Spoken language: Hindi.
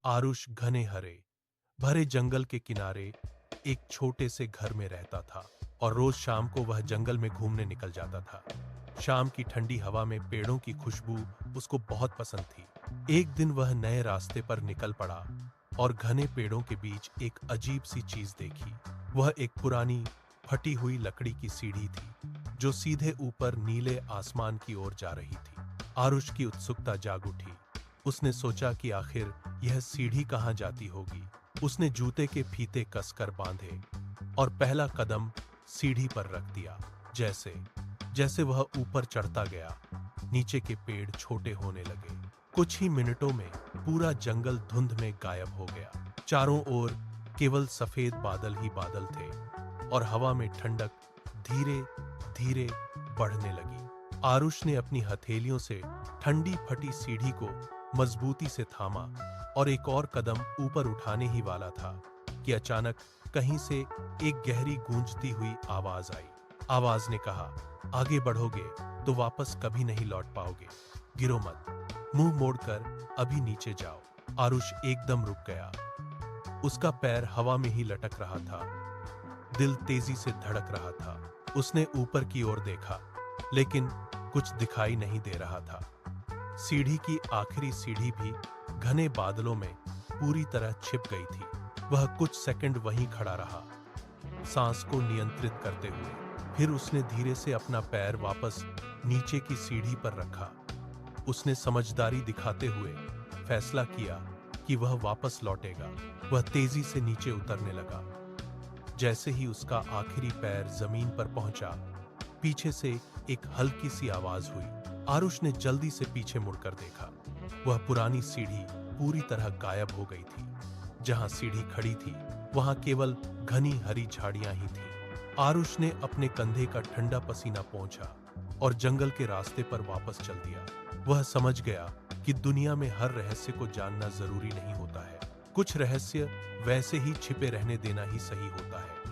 आरुष घने हरे भरे जंगल के किनारे एक छोटे से घर में रहता था और रोज शाम को वह जंगल में घूमने निकल जाता था। शाम की ठंडी हवा में पेड़ों की खुशबू उसको बहुत पसंद थी। एक दिन वह नए रास्ते पर निकल पड़ा और घने पेड़ों के बीच एक अजीब सी चीज देखी। वह एक पुरानी फटी हुई लकड़ी की सीढ़ी थी जो सीधे ऊपर नीले आसमान की ओर जा रही थी। आरुष की उत्सुकता जाग उठी। उसने सोचा कि आखिर यह सीढ़ी कहाँ जाती होगी। उसने जूते के फीते कसकर बांधे और पहला कदम सीढ़ी पर रख दिया। जैसे जैसे वह ऊपर चढ़ता गया, नीचे के पेड़ छोटे होने लगे। कुछ ही मिनटों में पूरा जंगल धुंध में गायब हो गया। चारों ओर केवल सफेद बादल ही बादल थे और हवा में ठंडक धीरे धीरे बढ़ने लगी। आरुष ने अपनी हथेलियों से ठंडी फटी सीढ़ी को मजबूती से थामा और एक और कदम ऊपर उठाने ही वाला था कि अचानक कहीं से एक गहरी गूंजती हुई आवाज आई। आवाज ने कहा, आगे बढ़ोगे तो वापस कभी नहीं लौट पाओगे। गिरो मत, मुंह मोड़कर अभी नीचे जाओ। आरुष एकदम रुक गया। उसका पैर हवा में ही लटक रहा था, दिल तेजी से धड़क रहा था। उसने ऊपर की ओर देखा, लेकिन कुछ दिखाई नहीं दे रहा था। सीढ़ी की आखिरी सीढ़ी भी घने बादलों में पूरी तरह छिप गई थी। वह कुछ सेकंड वहीं खड़ा रहा, सांस को नियंत्रित करते हुए। फिर उसने धीरे से अपना पैर वापस नीचे की सीढ़ी पर रखा। उसने समझदारी दिखाते हुए फैसला किया कि वह वापस लौटेगा। वह तेजी से नीचे उतरने लगा। जैसे ही उसका आखिरी पैर जमीन पर पहुंचा, पीछे से एक हल्की सी आवाज हुई। आरुष ने जल्दी से पीछे मुड़कर देखा। वह पुरानी सीढ़ी पूरी तरह गायब हो गई थी। जहां सीढ़ी खड़ी थी, वहां केवल घनी हरी झाड़ियां ही थीं। आरुष ने अपने कंधे का ठंडा पसीना पोंछा और जंगल के रास्ते पर वापस चल दिया। वह समझ गया कि दुनिया में हर रहस्य को जानना जरूरी नहीं होता है। कुछ रहस्य वैसे ही छिपे रहने देना ही सही होता है।